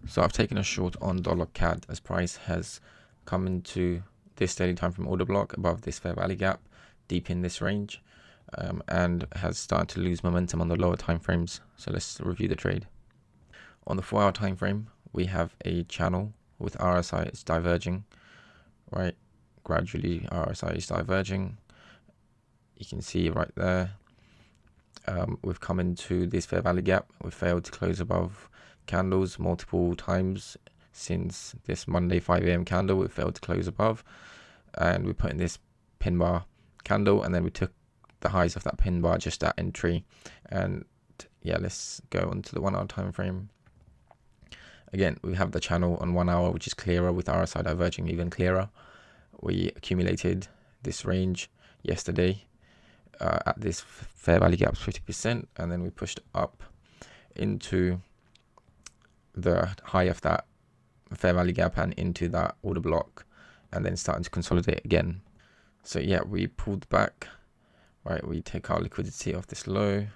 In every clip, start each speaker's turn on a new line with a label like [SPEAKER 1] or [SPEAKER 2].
[SPEAKER 1] So I've taken a short on dollar CAD as price has come into this daily time frame order block above this fair value gap, deep in this range, and has started to lose momentum on the lower time frames. So let's review the trade. On the 4-hour time frame, we have a channel with RSI. It's diverging, right? Gradually, RSI is diverging. You can see right there. We've come into this fair value gap. We failed to close above candles multiple times since this Monday 5 a.m. candle. We failed to close above, and we put in this pin bar candle, and then we took the highs of that pin bar just at entry. And yeah, let's go on to the 1-hour time frame. Again, we have the channel on 1 hour, which is clearer, with RSI diverging even clearer. We accumulated this range yesterday at this fair value gap 50%, and then we pushed up into the high of that fair value gap and into that order block, and then starting to consolidate again. So yeah, we pulled back, right? We take our liquidity off this low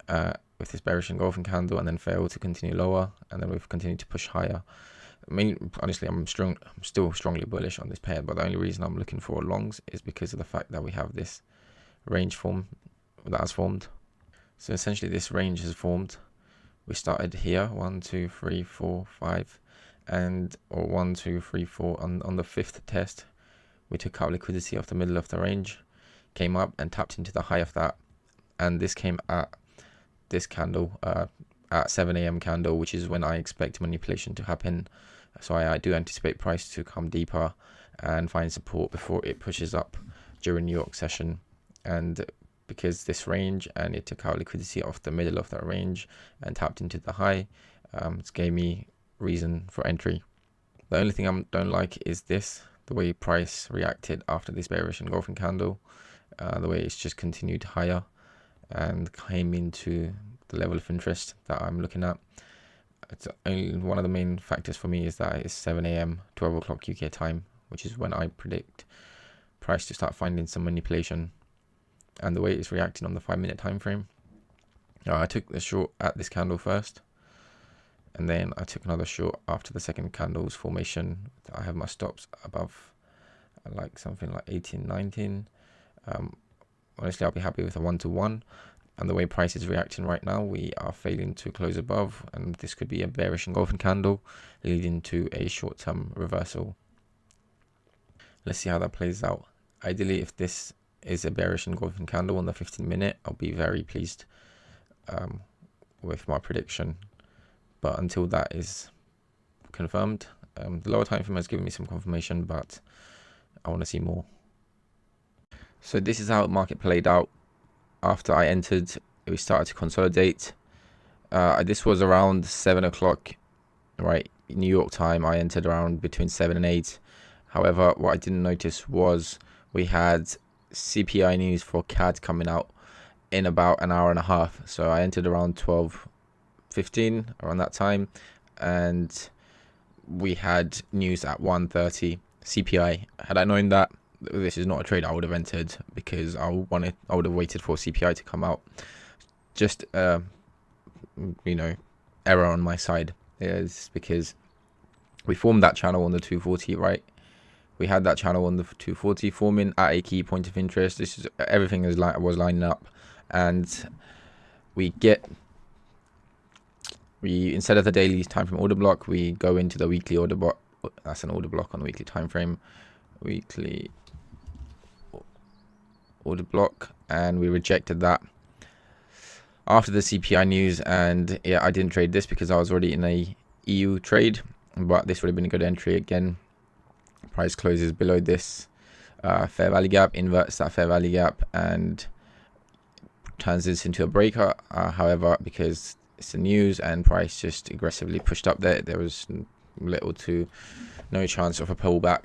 [SPEAKER 1] with this bearish engulfing candle, and then fail to continue lower, and then we've continued to push higher. I mean, honestly, I'm still strongly bullish on this pair, but the only reason I'm looking for longs is because of the fact that we have this range form that has formed. So essentially this range has formed. We started here 1 2 3 4 5, and or 1 2 3 4 on the 5th test. We took out liquidity off the middle of the range, came up and tapped into the high of that, and this came at this candle at 7 a.m. candle, which is when I expect manipulation to happen. So I do anticipate price to come deeper and find support before it pushes up during New York session. And because this range, and it took out liquidity off the middle of that range and tapped into the high, it gave me reason for entry. The only thing I don't like is this, the way price reacted after this bearish engulfing candle, the way it's just continued higher and came into the level of interest that I'm looking at. It's only one of the main factors for me is that it's 7 a.m. 12 o'clock UK time, which is when I predict price to start finding some manipulation. And the way it's reacting on the 5-minute time frame, I took the short at this candle first, and then I took another short after the second candle's formation. I have my stops above like something like 18, 19. Honestly, I'll be happy with a 1-to-1. And the way price is reacting right now, we are failing to close above, and this could be a bearish engulfing candle leading to a short-term reversal. Let's see how that plays out. Ideally, if this is a bearish engulfing candle on the 15-minute, I'll be very pleased with my prediction. But until that is confirmed, the lower time frame has given me some confirmation, but I want to see more. So this is how the market played out. After I entered, we started to consolidate. This was around 7 o'clock, right, New York time. I entered around between 7 and 8. However, what I didn't notice was we had CPI news for CAD coming out in about an hour and a half. So I entered around 12:15, around that time, and we had news at 1:30 CPI. Had I known that this is not a trade, I would have entered, because I would have waited for CPI to come out. Just error on my side is because we formed that channel on the 240, right? We had that channel on the 240 forming at a key point of interest. This is everything was lining up, and we instead of the daily time frame order block, we go into the weekly order block. That's an order block on the weekly time frame, weekly order block, and we rejected that after the CPI news. And yeah, I didn't trade this because I was already in a EU trade, but this would have been a good entry. Again, price closes below this fair value gap, inverts that fair value gap, and turns this into a breaker. However, because it's the news and price just aggressively pushed up there was little to no chance of a pullback.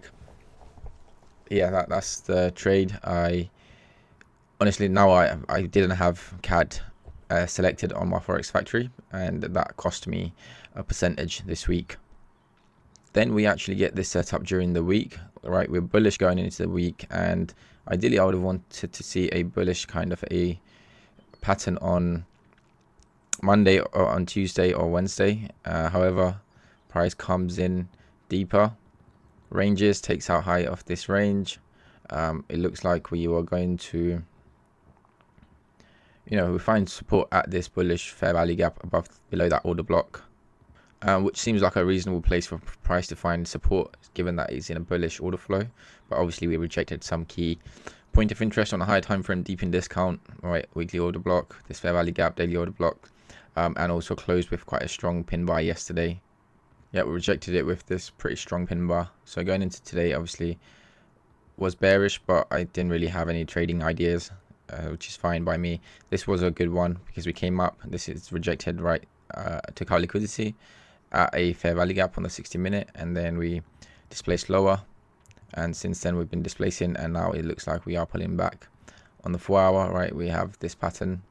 [SPEAKER 1] Yeah, that's the trade. I honestly, now I didn't have CAD selected on my Forex Factory, and that cost me a percentage this week. Then we actually get this set up during the week, right? We're bullish going into the week, and ideally I would have wanted to see a bullish kind of a pattern on Monday or on Tuesday or Wednesday. However, price comes in deeper ranges, takes out high off this range, it looks like we are going to, we find support at this bullish fair value gap below that order block, which seems like a reasonable place for price to find support given that it's in a bullish order flow. But obviously we rejected some key point of interest on a higher time frame, deep in discount, right, weekly order block, this fair value gap, daily order block, and also closed with quite a strong pin buy yesterday. Yeah, we rejected it with this pretty strong pin bar. So going into today, obviously was bearish, but I didn't really have any trading ideas, which is fine by me. This was a good one because we came up. This is rejected, right, took out liquidity at a fair value gap on the 60-minute, and then we displaced lower, and since then we've been displacing, and now it looks like we are pulling back on the 4-hour. Right, we have this pattern,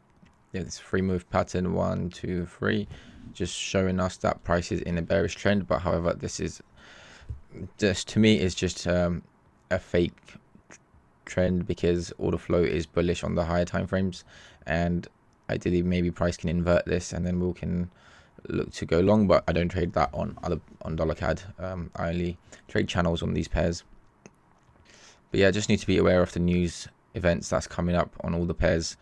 [SPEAKER 1] this free move pattern, 1 2 3, just showing us that price is in a bearish trend. But however, this is just, to me, is just a fake trend because order flow is bullish on the higher time frames, and ideally maybe price can invert this and then we can look to go long. But I don't trade that on dollar CAD. I only trade channels on these pairs. But yeah, just need to be aware of the news events that's coming up on all the pairs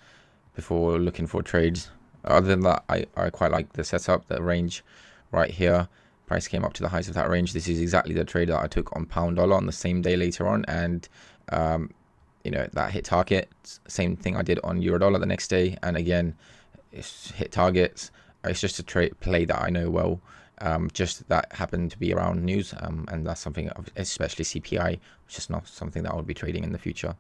[SPEAKER 1] before looking for trades. Other than that, I quite like the setup, the range right here. Price came up to the highs of that range. This is exactly the trade that I took on pound dollar on the same day later on, and that hit target. Same thing I did on euro dollar the next day, and again it's hit targets. It's just a trade play that I know well, just that happened to be around news, and that's something, especially CPI, which is not something that I would be trading in the future.